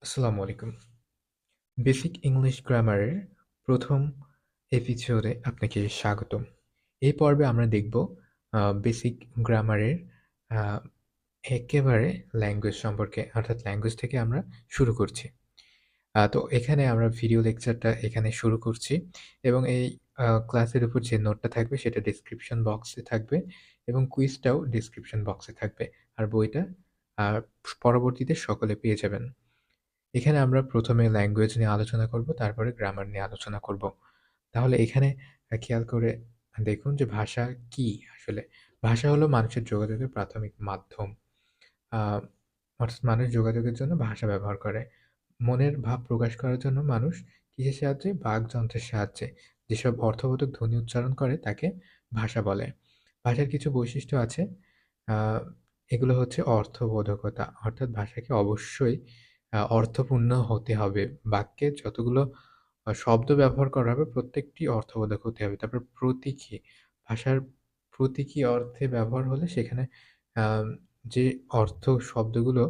আসসালামু আলাইকুম। Basic English গ্রামারের ১ম এপিসোডে আপনাকে স্বাগতম। এই পর্বে আমরা দেখব বেসিক গ্রামারের আ একেবারে ল্যাঙ্গুয়েজ সম্পর্কে অর্থাৎ ল্যাঙ্গুয়েজ থেকে আমরা শুরু করছি। তো এখানে আমরা ভিডিও লেকচারটা এখানে শুরু করছি এবং এই ক্লাসের উপর যে নোটটা থাকবে সেটা ডেসক্রিপশন বক্সে থাকবে এবং কুইজটাও ডেসক্রিপশন বক্সে থাকবে। আর বইটা আ পরবর্তীতে সকলে পেয়ে যাবেন। এখানে আমরা ১ম এ ল্যাঙ্গুয়েজ নিয়ে আলোচনা করব, তারপরে গ্রামার নিয়ে আলোচনা করব। তাহলে এখানে খেয়াল করে দেখুন যে ভাষা কি আসলে? ভাষা হলো মানুষের যোগাযোগের প্রাথমিক মাধ্যম। আ অর্থাৎ মানুষ যোগাযোগের জন্য ভাষা ব্যবহার করে। মনের ভাব প্রকাশ করার জন্য মানুষ কিসের সাহায্যে? বাকযন্ত্রের সাহায্যে। যেসব অর্থবোধক ধ্বনি উচ্চারণ করে তাকে ভাষা বলে। ভাষার কিছু বৈশিষ্ট্য আছে। আ এগুলো হচ্ছে অর্থবোধকতা। অর্থাৎ ভাষাকে অবশ্যই অর্থপূর্ণ হতে হবে। বাক্যে যতগুলো শব্দ ব্যবহার করা হবে প্রত্যেকটি অর্থবোধক হতে হবে। তারপর প্রতীকী, ভাষার প্রতীকী অর্থে ব্যবহার হলে সেখানে আম যে অর্থ শব্দগুলো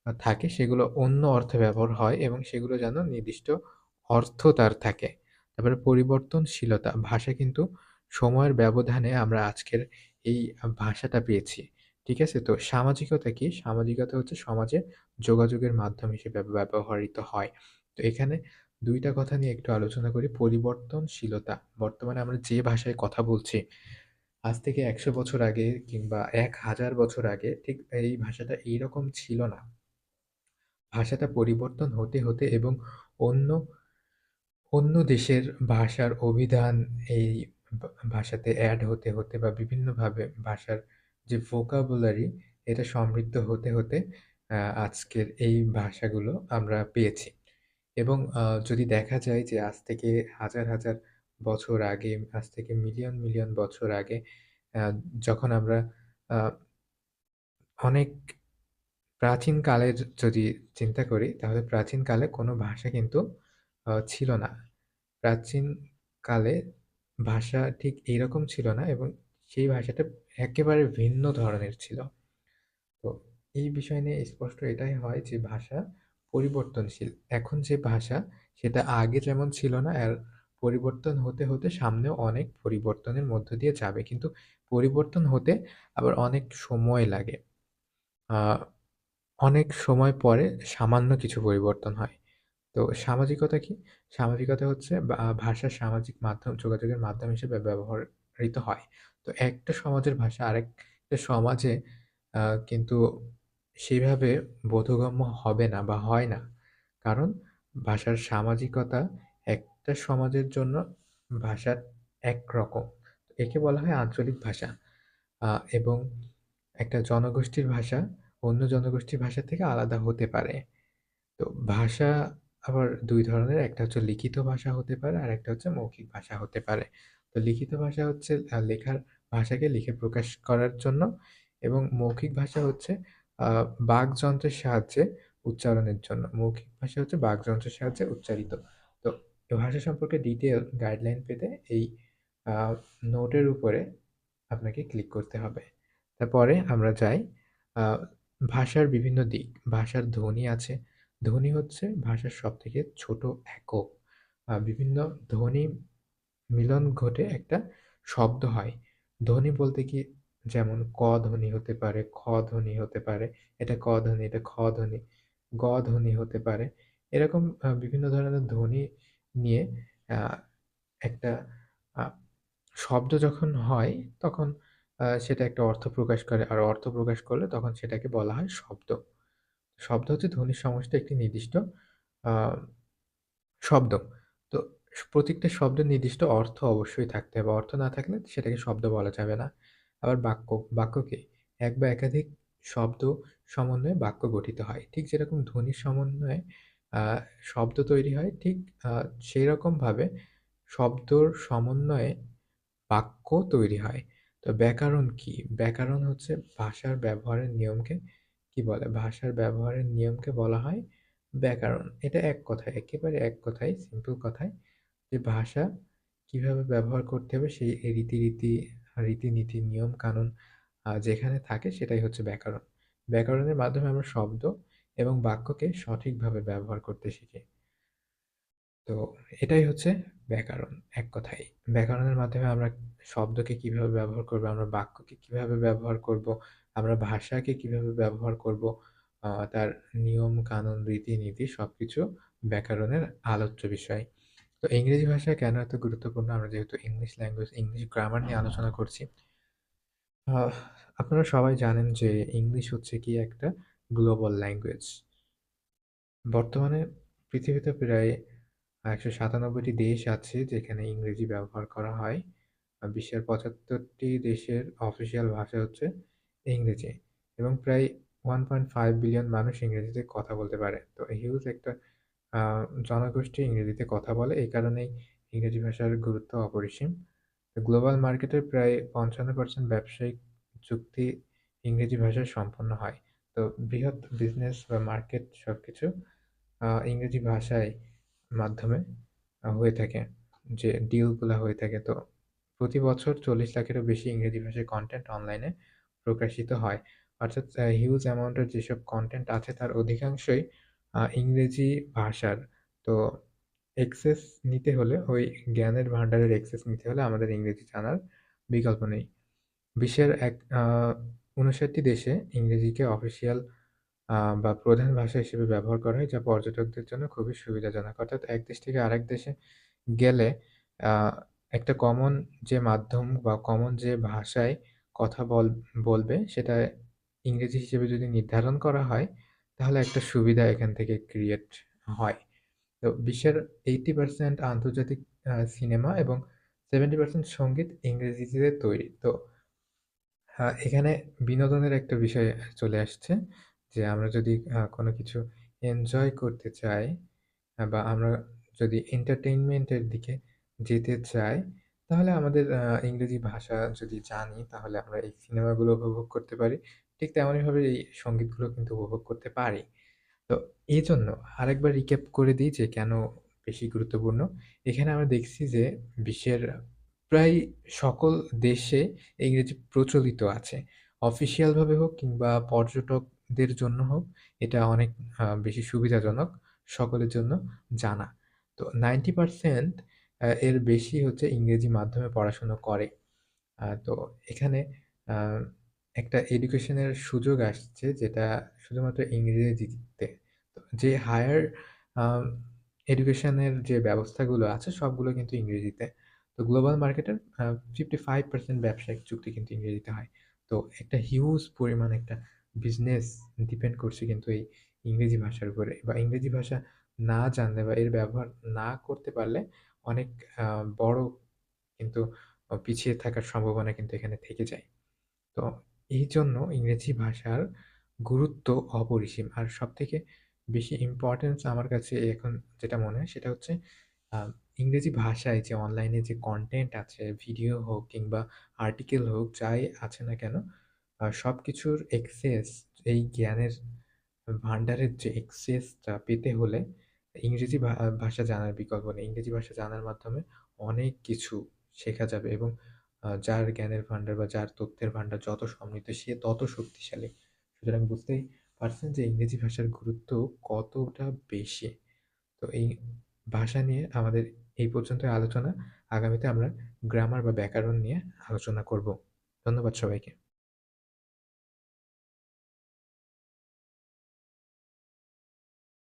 থাকে সেগুলো অন্য অর্থে ব্যবহার হয় এবং সেগুলো যেন নির্দিষ্ট অর্থ তার থাকে। তারপরে পরিবর্তনশীলতা, ভাষা কিন্তু সময়ের ব্যবধানে আমরা আজকের এই ভাষাটা পেয়েছি। ঠিক আছে? তো সামাজিকতা কি? সামাজিকতা হচ্ছে সমাজে যোগাযোগের মাধ্যম হিসেবে ব্যবহৃত হয়। তো এখানে ২ টা কথা নিয়ে একটু আলোচনা করি। পরিবর্তনশীলতা, বর্তমানে আমরা যে ভাষায় কথা বলছি, আজ থেকে ১০০ বছর আগে কিংবা ১০০০ বছর আগে ঠিক এই ভাষাটা এইরকম ছিল না। ভাষাটা পরিবর্তন হতে, হতে এবং অন্য, অন্য দেশের ভাষার অভিধান এই ভাষাতে এড হতে, হতে বা বিভিন্নভাবে ভাষার যে vocabulary এটা সমৃদ্ধ হতে, হতে আজকের এই ভাষাগুলো আমরা পেয়েছি। এবং যদি দেখা যায় যে আজ থেকে হাজার, হাজার বছর আগে, আজ থেকে মিলিয়ন, মিলিয়ন বছর আগে আ যখন আমরা আ অনেক প্রাচীনকালের যদি চিন্তা করি, তাহলে প্রাচীনকালে কোনো ভাষা কিন্তু ছিল না। প্রাচীনকালে ভাষা ঠিক এইরকম ছিল না এবং সেই ভাষাটা একেবারে ভিন্ন ধরনের ছিল। তো এই বিষয় নিয়ে স্পষ্ট এটাই হয় যে ভাষা পরিবর্তনশীল। এখন যে ভাষা সেটা আগে যেমন ছিল না আর পরিবর্তন হতে, হতে সামনেও অনেক পরিবর্তনের মধ্য দিয়ে যাবে। কিন্তু পরিবর্তন হতে আবার অনেক সময় লাগে। আ অনেক সময় পরে সামান্য কিছু পরিবর্তন হয়। তো সামাজিকতা কি? সামাজিকতা হচ্ছে ভাষা সামাজিক মাধ্যম যোগাযোগের মাধ্যম হিসেবে ব্যবহৃত হয়। তো একটা সমাজের ভাষা আরেকটা সমাজে আ কিন্তু সেভাবে বোধগম্য হবে না বা হয় না। কারণ ভাষার সামাজিকতা একটা সমাজের জন্য ভাষা একরকম। একে বলা হয় আঞ্চলিক ভাষা। আ এবং একটা জনগোষ্ঠীর ভাষা অন্য জনগোষ্ঠীর ভাষা থেকে আলাদা হতে পারে। তো ভাষা আবার ২ ধরনের। একটা হচ্ছে লিখিত ভাষা হতে পারে, আরেকটা হচ্ছে মৌখিক ভাষা হতে পারে। তো লিখিত ভাষা হচ্ছে লেখার ভাষাকে লিখে প্রকাশ করার জন্য এবং মৌখিক ভাষা হচ্ছে আ বাকযন্ত্রের সাহায্যে উচ্চারণের জন্য। মৌখিক ভাষা হচ্ছে বাকযন্ত্রের সাহায্যে উচ্চারিত। তো এ ভাষা সম্পর্কে ডিটেইল গাইডলাইন পেতে এই আ নোটের উপরে আপনাকে ক্লিক করতে হবে। তারপরে আমরা যাই আ ভাষার বিভিন্ন দিক। ভাষার ধ্বনি আছে। ধ্বনি হচ্ছে ভাষার সবথেকে ছোট একক। বিভিন্ন ধ্বনি মিলন ঘটে একটা শব্দ হয়। ধ্বনি বলতে কি যেমন ক ধ্বনি হতে পারে, খ ধ্বনি হতে পারে, এটা ক ধ্বনি, এটা খ ধ্বনি, গ ধ্বনি হতে পারে। এরকম বিভিন্ন ধরনের ধ্বনি নিয়ে আ একটা আ শব্দ যখন হয় তখন সেটা একটা অর্থ প্রকাশ করে। আর অর্থ প্রকাশ করলে তখন সেটাকে বলা হয় শব্দ। শব্দ হচ্ছে ধ্বনির সমষ্টি একটি নির্দিষ্ট আ শব্দ। তো প্রত্যেকটা শব্দের নির্দিষ্ট অর্থ অবশ্যই থাকতে হবে। অর্থ না থাকলে সেটাকে শব্দ বলা যাবে না। আবার বাক্য, বাক্য কি? এক বা একাধিক শব্দ সমন্বয়ে বাক্য গঠিত হয়। ঠিক যেরকম ধ্বনির সমন্বয়ে আ শব্দ তৈরি হয়, ঠিক আ সেইরকমভাবে শব্দর সমন্বয়ে বাক্য তৈরি হয়। তো ব্যাকরণ কি? ব্যাকরণ হচ্ছে ভাষার ব্যবহারের নিয়মকে কি বলে? ভাষার ব্যবহারের নিয়মকে বলা হয় ব্যাকরণ। এটা এক কথায়, একেবারে এক কথায়, সিম্পল কথায় যে ভাষা কিভাবে ব্যবহার করতে হবে সেই রীতিনীতি, নিয়ম-কানুন যেখানে থাকে সেটাই হচ্ছে ব্যাকরণ। ব্যাকরণের মাধ্যমে আমরা শব্দ এবং বাক্যকে সঠিকভাবে ব্যবহার করতে শিখি। তো এটাই হচ্ছে ব্যাকরণ এক কথায়। ব্যাকরণের মাধ্যমে আমরা শব্দকে কিভাবে ব্যবহার করব, আমরা বাক্যকে কিভাবে ব্যবহার করব, আমরা ভাষাকে কিভাবে ব্যবহার করব, তার নিয়ম, কানুন, রীতিনীতি সবকিছু ব্যাকরণের আলোচ্য বিষয়। তো ইংরেজি ভাষা কেন এত গুরুত্বপূর্ণ? আমরা যেহেতু ইংলিশ ল্যাঙ্গুয়েজ, ইংলিশ গ্রামার নিয়ে আলোচনা করছি। আহ আপনারা সবাই জানেন যে ইংলিশ হচ্ছে কি একটা গ্লোবাল ল্যাঙ্গুয়েজ। বর্তমানে পৃথিবীতে প্রায় ১৯৭ টি দেশ আছে যেখানে ইংরেজি ব্যবহার করা হয়। বিশ্বের ৭৫ টি দেশের অফিসিয়াল ভাষা হচ্ছে ইংরেজি এবং প্রায় 1.5 বিলিয়ন মানুষ ইংরেজিতে কথা বলতে পারে। তো হিউজ একটা আ জনগোষ্ঠী ইংরেজিতে কথা বলে। এই কারণেই ইংরেজি ভাষার গুরুত্ব অপরিসীম। গ্লোবাল মার্কেটের প্রায় ৫৫% ব্যবসায়িক চুক্তি ইংরেজি ভাষায় সম্পন্ন হয়। তো বৃহৎ বিজনেস বা মার্কেট সবকিছু ইংরেজি ভাষায় মাধ্যমে হয়ে থাকে। যে ডিলগুলা হয়ে থাকে। তো প্রতি বছর ৪০ লাখেরও বেশি ইংরেজি ভাষায় কনটেন্ট অনলাইনে প্রকাশিত হয়। অর্থাৎ হিউজ অ্যামাউন্টের যেসব কনটেন্ট আছে তার অধিকাংশই ইংরেজি ভাষার। তো অ্যাক্সেস নিতে হলে ওই জ্ঞানের ভান্ডারের অ্যাক্সেস নিতে হলে আমাদের ইংরেজি জানার বিকল্প নেই। বিশ্বের ৫৯ টি দেশে ইংরেজিকে অফিসিয়াল বা প্রধান ভাষা হিসেবে ব্যবহার করা হয়, যা পর্যটকদের জন্য খুবই সুবিধাজনক। অর্থাৎ এক দেশ থেকে আরেক দেশে গেলে আ একটা কমন যে মাধ্যম বা কমন যে ভাষায় কথা বলবে সেটা ইংরেজি হিসেবে যদি নির্ধারণ করা হয়, তাহলে একটা সুবিধা এখান থেকে ক্রিয়েট হয়। তো বিশ্বের 80% আন্তর্জাতিক সিনেমা এবং 70% সঙ্গীত ইংরেজিতে তৈরি। তো এখানে বিনোদনের একটা বিষয় চলে আসছে যে আমরা যদি কোনো কিছু এনজয় করতে চাই বা আমরা যদি entertainment এর দিকে যেতে চাই, তাহলে আমাদের ইংরেজি ভাষা যদি জানি তাহলে আমরা এই সিনেমাগুলো উপভোগ করতে পারি। ঠিক তেমনইভাবে এই সংগীতগুলো কিন্তু উপভোগ করতে পারি। তো এজন্য আরেকবার রিক্যাপ করে দিই যে কেন বেশি গুরুত্বপূর্ণ। এখানে আমরা দেখছি যে বিশ্বের প্রায় সকল দেশে ইংরেজি প্রচলিত আছে। অফিসিয়াল ভাবে হোক কিংবা পর্যটকদের জন্য হোক, এটা অনেক বেশি সুবিধাজনক সকলের জন্য জানা। তো 90% এর বেশি হচ্ছে ইংরেজি মাধ্যমে পড়াশোনা করে। তো এখানে আ একটা এডুকেশনের সুযোগ আসছে যেটা শুধুমাত্র ইংরেজিতে। তো যে হায়ার আম এডুকেশনের যে ব্যবস্থাগুলো আছে সবগুলো কিন্তু ইংরেজিতে। তো গ্লোবাল মার্কেটের 55% ব্যবসায়িক চুক্তি কিন্তু ইংরেজিতে হয়। তো একটা হিউজ পরিমাণ একটা বিজনেস ডিপেন্ড করছে কিন্তু এই ইংরেজি ভাষার উপরে বা ইংরেজি ভাষা না জানলে বা এর ব্যবহার না করতে পারলে অনেক আ বড় কিন্তু পিছিয়ে থাকার সম্ভাবনা কিন্তু এখানে থেকে যায়। তো এইজন্য ইংরেজি ভাষার গুরুত্ব অপরিসীম। আর সবথেকে বেশি ইম্পোর্টেন্স আমার কাছে এখন যেটা মনে হয় সেটা হচ্ছে আ ইংরেজি ভাষায় যে অনলাইনে যে কনটেন্ট আছে, ভিডিও হোক কিংবা আর্টিকেল হোক, যাই আছে না কেন, সবকিছুর অ্যাক্সেস এই জ্ঞানের ভান্ডারের যে অ্যাক্সেসটা পেতে হলে ইংরেজি ভাষা জানার বিকল্প নেই। ইংরেজি ভাষা জানার মাধ্যমে অনেক কিছু শেখা যাবে এবং যার জ্ঞানের ভান্ডার বা যার তথ্যের ভান্ডার যত সমৃদ্ধ সে তত শক্তিশালী। সুতরাং বুঝতেই পারছেন যে ইংরেজি ভাষার গুরুত্ব কতটা বেশি। তো এই ভাষা নিয়ে আমাদের এই পর্যন্তই আলোচনা। আগামীতে আমরা গ্রামার বা ব্যাকরণ নিয়ে আলোচনা করব। ধন্যবাদ সবাইকে।